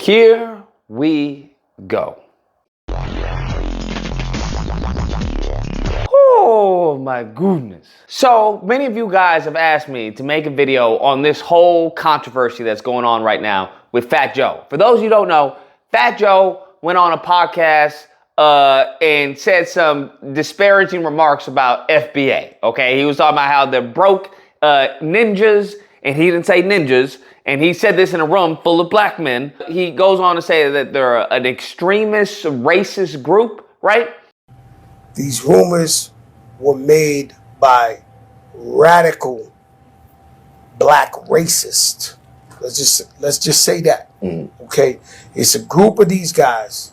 Here we go. Oh my goodness. So many of you guys have asked me to make a video on this whole controversy that's going on right now with Fat Joe. For those who don't know, Fat Joe went on a podcast and said some disparaging remarks about FBA. Okay, he was talking about how they're broke ninjas, and he didn't say ninjas, and he said this in a room full of black men. He goes on to say that they're an extremist, racist group, right? These rumors were made by radical black racists. Let's just say that. Okay, it's a group of these guys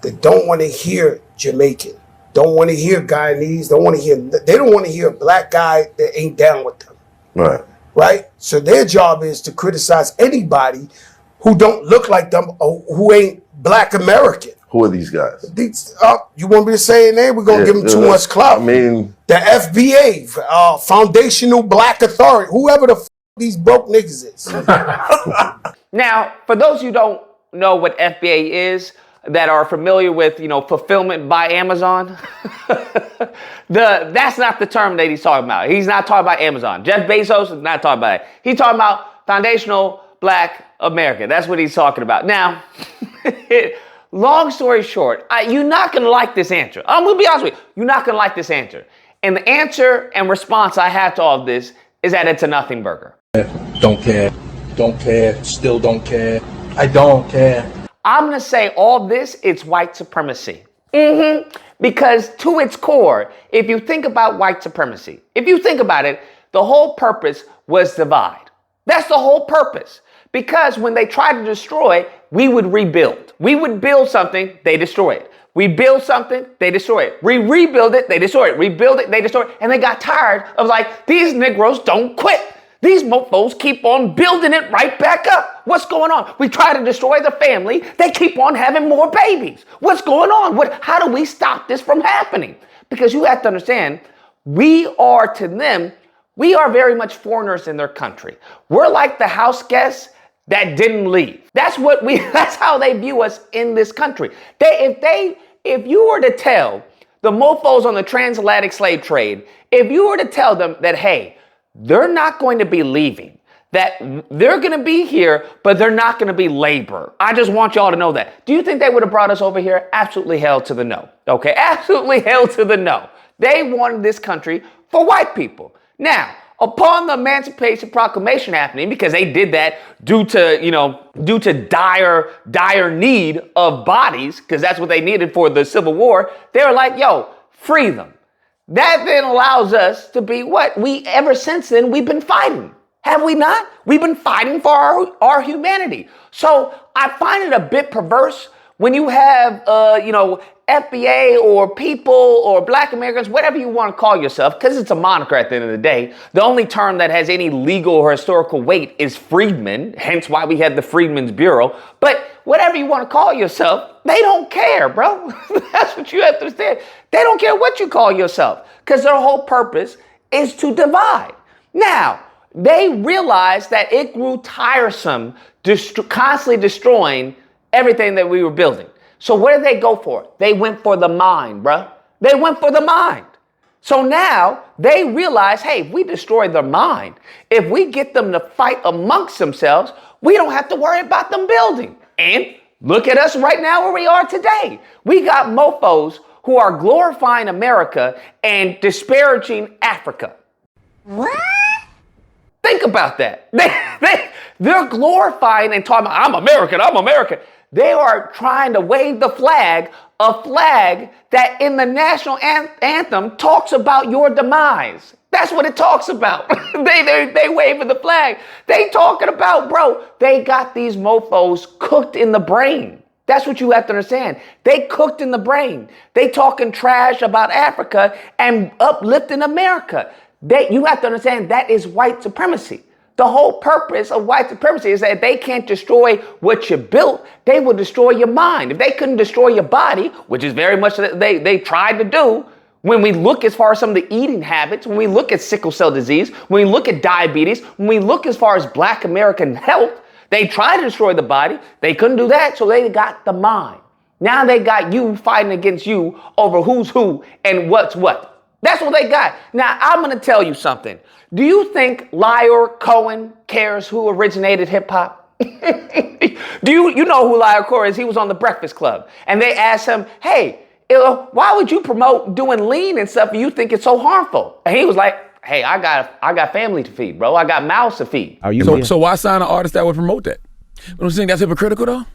that don't want to hear Jamaican, don't want to hear Guyanese, they don't want to hear a black guy that ain't down with them. Right? So their job is to criticize anybody who don't look like them or who ain't black American. Who are these guys? You want me to say a name? We're going to give them too much clout. I mean, the FBA, Foundational Black Authority, whoever the these broke niggas is. Now, for those who don't know what FBA is, that are familiar with, fulfillment by Amazon, that's not the term that he's talking about. He's not talking about Amazon. Jeff Bezos is not talking about it. He's talking about Foundational Black America. That's what he's talking about. Now, long story short, you're not going to like this answer. I'm going to be honest with you. You're not going to like this answer. And the answer and response I have to all of this is that it's a nothing burger. Don't care. Don't care. Still don't care. I don't care. I'm going to say all this, it's white supremacy. Because to its core, if you think about white supremacy, if you think about it, the whole purpose was divide. That's the whole purpose. Because when they tried to destroy, we would rebuild. We would build something, they destroy it. We build something, they destroy it. We rebuild it, they destroy it. Rebuild it, they destroy it. And they got tired of these Negroes don't quit. These mofos keep on building it right back up. What's going on? We try to destroy the family. They keep on having more babies. What's going on? How do we stop this from happening? Because you have to understand, we are to them, we are very much foreigners in their country. We're like the house guests that didn't leave. That's how they view us in this country. If you were to tell the mofos on the transatlantic slave trade, if you were to tell them that, hey, they're not going to be leaving, that they're going to be here, but they're not going to be labor. I just want y'all to know that. Do you think they would have brought us over here? Absolutely hell to the no. Okay, absolutely hell to the no. They wanted this country for white people. Now, upon the Emancipation Proclamation happening, because they did that due to dire need of bodies, because that's what they needed for the Civil War, they were like, yo, free them. That then allows us to be what? Ever since then, we've been fighting. Have we not? We've been fighting for our humanity. So I find it a bit perverse when you have, FBA or people or black Americans, whatever you want to call yourself, because it's a moniker at the end of the day. The only term that has any legal or historical weight is freedmen, hence why we had the Freedmen's Bureau. But whatever you want to call yourself, they don't care, bro. That's what you have to understand. They don't care what you call yourself, because their whole purpose is to divide. Now, they realized that it grew tiresome, constantly destroying everything that we were building. So what did they go for? They went for the mind, bruh. They went for the mind. So now they realize, hey, if we destroy their mind, if we get them to fight amongst themselves, we don't have to worry about them building. And look at us right now where we are today. We got mofos who are glorifying America and disparaging Africa. What? Think about that. They're glorifying and talking about, I'm American, I'm American. They are trying to wave the flag, a flag that in the national anthem talks about your demise. That's what it talks about. they waving the flag. They talking about, bro, they got these mofos cooked in the brain. That's what you have to understand. They cooked in the brain. They talking trash about Africa and uplifting America. You have to understand that is white supremacy. The whole purpose of white supremacy is that if they can't destroy what you built, they will destroy your mind. If they couldn't destroy your body, which is very much what they tried to do, when we look as far as some of the eating habits, when we look at sickle cell disease, when we look at diabetes, when we look as far as black American health, They tried to destroy the body. They couldn't do that, so they got the mind. Now they got you fighting against you over who's who and what's what. That's what they got. Now, I'm going to tell you something. Do you think Liar Cohen cares who originated hip hop? Do you know who Liar Cohen is? He was on the Breakfast Club. And they asked him, hey, why would you promote doing lean and stuff if you think it's so harmful? And he was like, hey, I got family to feed, bro. I got mouths to feed. So why sign an artist that would promote that? You don't think that's hypocritical though?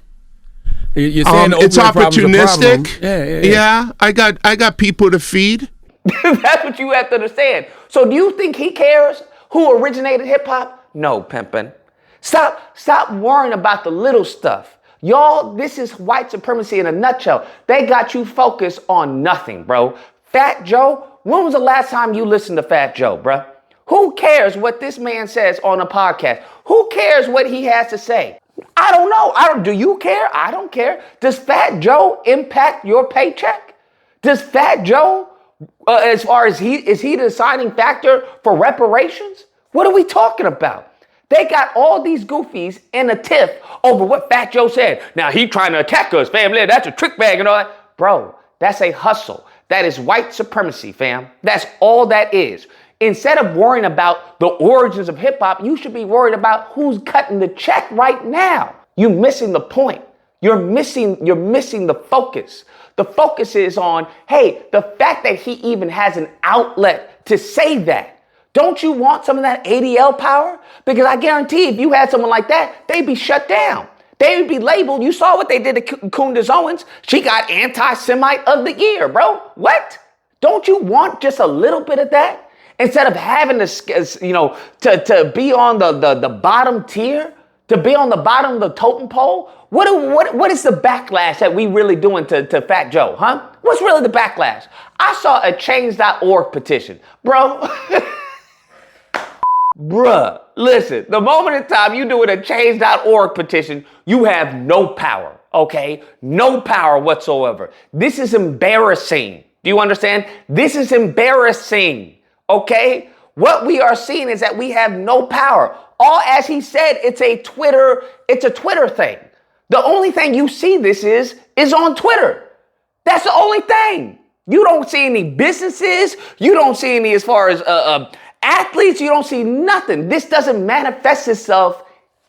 You're saying it's opportunistic. Yeah. I got people to feed. That's what you have to understand. So do you think he cares who originated hip hop? No, pimpin'. Stop worrying about the little stuff. Y'all, this is white supremacy in a nutshell. They got you focused on nothing, bro. Fat Joe, when was the last time you listened to Fat Joe, bro? Who cares what this man says on a podcast? Who cares what he has to say? I don't know. Do you care? I don't care. Does Fat Joe impact your paycheck? Does Fat Joe, as far as is he the deciding factor for reparations? What are we talking about? They got all these goofies in a tiff over what Fat Joe said. Now he trying to attack us, family. That's a trick bag and all that. Bro, that's a hustle. That is white supremacy, fam. That's all that is. Instead of worrying about the origins of hip hop, you should be worried about who's cutting the check right now. You're missing the point. You're missing the focus. The focus is on, hey, the fact that he even has an outlet to say that. Don't you want some of that ADL power? Because I guarantee if you had someone like that, they'd be shut down. They would be labeled. You saw what they did to Candace Owens. She got anti-Semite of the year, bro. What? Don't you want just a little bit of that? Instead of having to be on the bottom tier, to be on the bottom of the totem pole, what is the backlash that we really doing to Fat Joe, huh? What's really the backlash? I saw a change.org petition, bro. Bruh, listen, the moment in time you doing a change.org petition, you have no power, okay? No power whatsoever. This is embarrassing. Do you understand? This is embarrassing, okay? What we are seeing is that we have no power. All, as he said, it's a Twitter thing. The only thing you see this is on Twitter. That's the only thing. You don't see any businesses. You don't see any as far as athletes. You don't see nothing. This doesn't manifest itself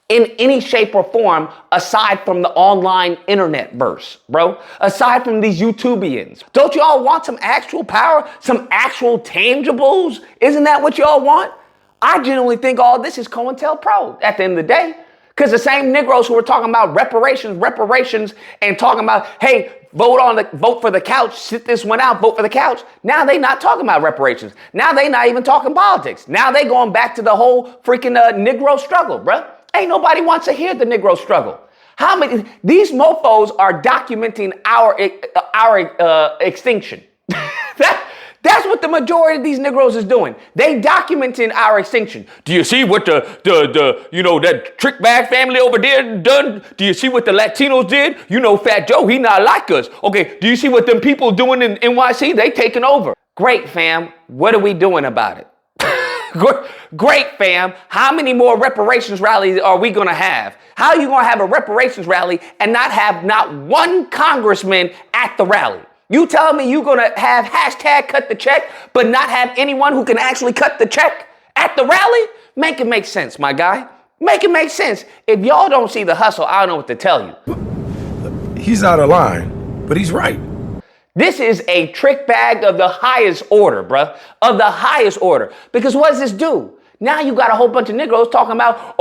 in any shape or form aside from the online internet verse, bro. Aside from these YouTubians. Don't y'all want some actual power? Some actual tangibles? Isn't that what y'all want? I genuinely think all this is Cointel Pro at the end of the day. Because the same Negroes who were talking about reparations, and talking about, hey, vote for the couch, sit this one out, vote for the couch. Now they not talking about reparations. Now they not even talking politics. Now they going back to the whole freaking Negro struggle, bruh. Ain't nobody wants to hear the Negro struggle. How many, these mofos are documenting our extinction. That's what the majority of these Negroes is doing. They documenting our extinction. Do you see what that trick bag family over there done? Do you see what the Latinos did? You know, Fat Joe, he not like us. Okay, do you see what them people doing in NYC? They taking over. Great, fam. What are we doing about it? Great, fam. How many more reparations rallies are we going to have? How are you going to have a reparations rally and not have not one congressman at the rally? You telling me you're going to have hashtag cut the check, but not have anyone who can actually cut the check at the rally? Make it make sense, my guy. Make it make sense. If y'all don't see the hustle, I don't know what to tell you. He's out of line, but he's right. This is a trick bag of the highest order, bruh. Of the highest order. Because what does this do? Now you got a whole bunch of Negroes talking about,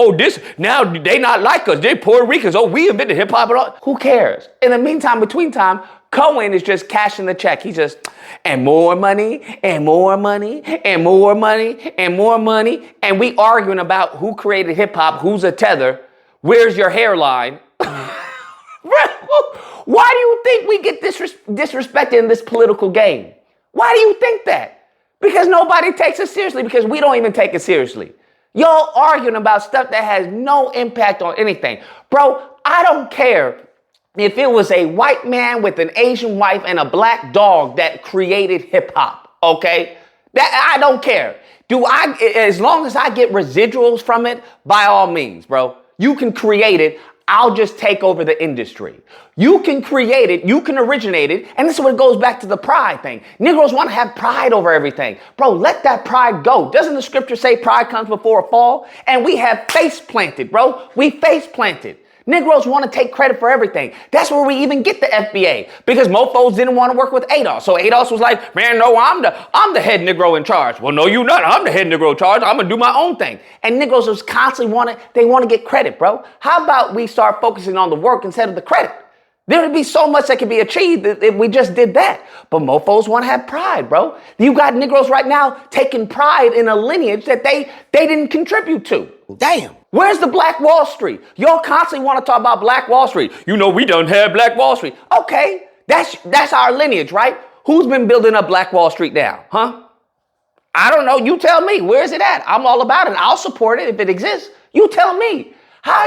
now they not like us. They Puerto Ricans. Oh, we invented hip hop and all. Who cares? In the meantime, between time, Cohen is just cashing the check. He's just, and more money, and more money, and more money, and more money. And we arguing about who created hip hop, who's a tether, where's your hairline? Why do you think we get disrespected in this political game? Why do you think that? Because nobody takes it seriously, because we don't even take it seriously. Y'all arguing about stuff that has no impact on anything. Bro, I don't care if it was a white man with an Asian wife and a black dog that created hip hop, okay? That I don't care. As long as I get residuals from it, by all means, bro. You can create it. I'll just take over the industry. You can create it. You can originate it. And this is what goes back to the pride thing. Negroes want to have pride over everything. Bro, let that pride go. Doesn't the scripture say pride comes before a fall? And we have face planted, bro. We face planted. Negroes want to take credit for everything. That's where we even get the FBA, because mofos didn't want to work with ADOS. So ADOS was like, man, no, I'm the head Negro in charge. Well, no, you not. I'm the head Negro in charge. I'm going to do my own thing. And Negroes was constantly they want to get credit, bro. How about we start focusing on the work instead of the credit? There would be so much that could be achieved if we just did that. But mofos want to have pride, bro. You got Negroes right now taking pride in a lineage that they didn't contribute to. Damn. Where's the Black Wall Street? Y'all constantly want to talk about Black Wall Street. You know, we done had Black Wall Street. Okay, that's our lineage, right? Who's been building up Black Wall Street now, huh? I don't know. You tell me. Where is it at? I'm all about it. I'll support it if it exists. You tell me. How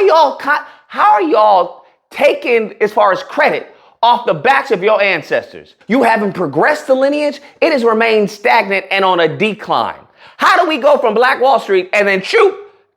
are y'all taking, as far as credit, off the backs of your ancestors? You haven't progressed the lineage. It has remained stagnant and on a decline. How do we go from Black Wall Street and then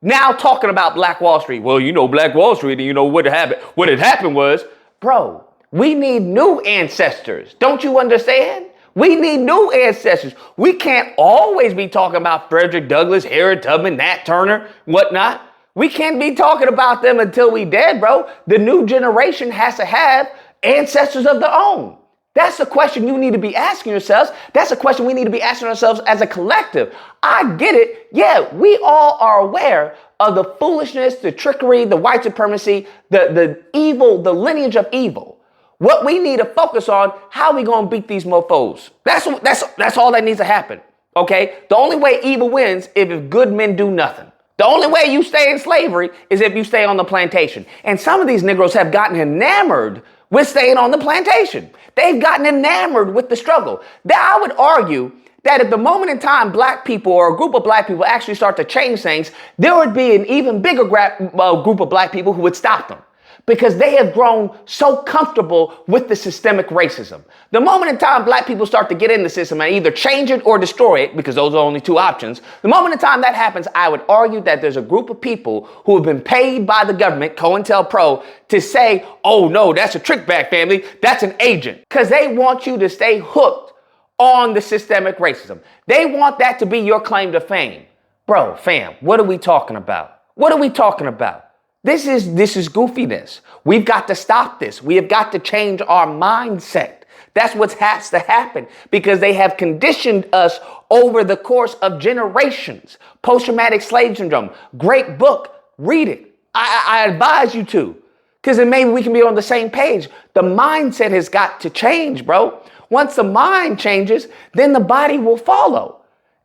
now talking about Black Wall Street? Well, you know, Black Wall Street, and you know what happened. What had happened was, bro, we need new ancestors. Don't you understand? We need new ancestors. We can't always be talking about Frederick Douglass, Harriet Tubman, Nat Turner, whatnot. We can't be talking about them until we dead, bro. The new generation has to have ancestors of their own. That's the question you need to be asking yourselves. That's a question we need to be asking ourselves as a collective. I get it. Yeah, we all are aware of the foolishness, the trickery, the white supremacy, the evil, the lineage of evil. What we need to focus on, how we going to beat these mofos. That's all that needs to happen. Okay? The only way evil wins is if good men do nothing. The only way you stay in slavery is if you stay on the plantation. And some of these Negroes have gotten enamored with staying on the plantation. They've gotten enamored with the struggle. I would argue that at the moment in time, black people or a group of black people actually start to change things, there would be an even bigger group of black people who would stop them, because they have grown so comfortable with the systemic racism. The moment in time black people start to get in the system and either change it or destroy it, because those are only two options, the moment in time that happens, I would argue that there's a group of people who have been paid by the government, Cointel Pro, to say, oh no, that's a trick bag family, that's an agent. Because they want you to stay hooked on the systemic racism. They want that to be your claim to fame. Bro, fam, what are we talking about? What are we talking about? This is goofiness. We've got to stop this. We have got to change our mindset. That's what has to happen, because they have conditioned us over the course of generations. Post-traumatic slave syndrome. Great book. Read it. I advise you to, because then maybe we can be on the same page. The mindset has got to change, bro. Once the mind changes, then the body will follow.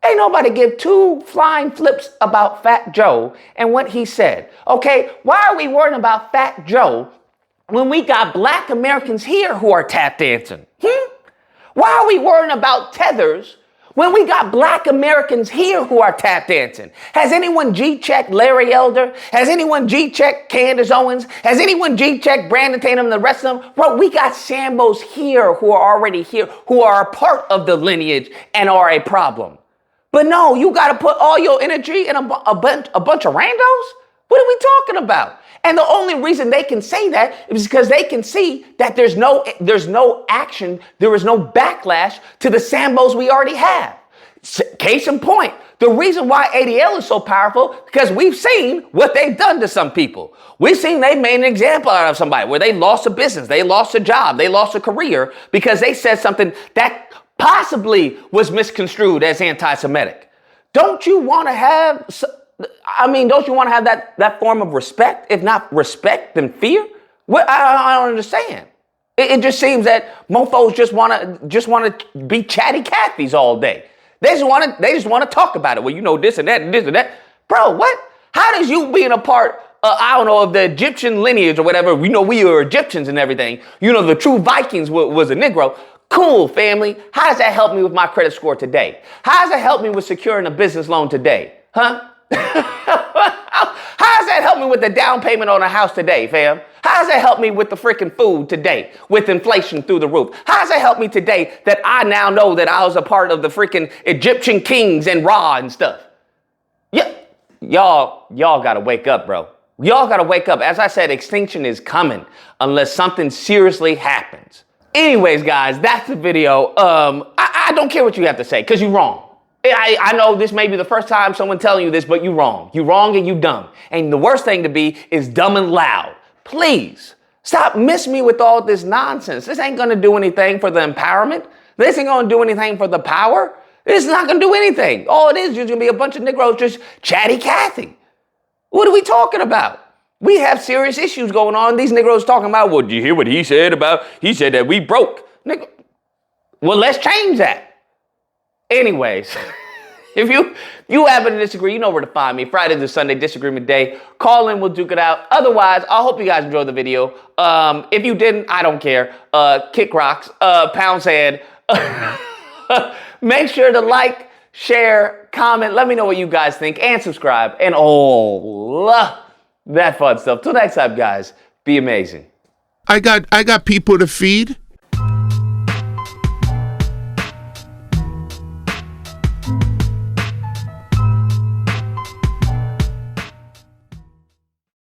Ain't nobody give two flying flips about Fat Joe and what he said. Okay, why are we worrying about Fat Joe when we got black Americans here who are tap dancing? Why are we worrying about tethers when we got black Americans here who are tap dancing? Has anyone G-checked Larry Elder? Has anyone G-checked Candace Owens? Has anyone G-checked Brandon Tatum and the rest of them? Bro, we got Sambos here who are already here, who are a part of the lineage and are a problem. But no, you got to put all your energy in a bunch of randos? What are we talking about? And the only reason they can say that is because they can see that there's no action, there is no backlash to the Sambos we already have. Case in point, the reason why ADL is so powerful, because we've seen what they've done to some people. We've seen they made an example out of somebody where they lost a business, they lost a job, they lost a career because they said something that possibly was misconstrued as anti-Semitic. Don't you want to have that form of respect? If not respect, then fear? I don't understand. It just seems that mofos just want to be chatty Cathys all day. They just want to talk about it. Well, you know, this and that and this and that. Bro, what? How does you being a part, of the Egyptian lineage or whatever, we know we are Egyptians and everything. You know, the true Vikings was a Negro. Cool, family. How does that help me with my credit score today? How does that help me with securing a business loan today? Huh? How does that help me with the down payment on a house today, fam? How does that help me with the freaking food today, with inflation through the roof? How does that help me today that I now know that I was a part of the freaking Egyptian kings and Ra and stuff? Yeah, y'all got to wake up, bro. Y'all gotta wake up. As I said, extinction is coming unless something seriously happens. Anyways, guys, that's the video. I don't care what you have to say, because you're wrong. I know this may be the first time someone telling you this, but you're wrong. You're wrong and you dumb. And the worst thing to be is dumb and loud. Please, stop missing me with all this nonsense. This ain't gonna do anything for the empowerment. This ain't gonna do anything for the power. It's not gonna do anything. All it is gonna be a bunch of Negroes just chatty Cathy. What are we talking about? We have serious issues going on. These Negroes talking about, well, did you hear what he said about, he said that we broke. Nigga, well, let's change that. Anyways, if you happen to disagree, you know where to find me. Friday to Sunday, Disagreement Day. Call in, we'll duke it out. Otherwise, I hope you guys enjoyed the video. If you didn't, I don't care. Kick rocks, pound sand. Make sure to like, share, comment. Let me know what you guys think, and subscribe, and all that fun stuff. Till next time, guys, be amazing. I got people to feed.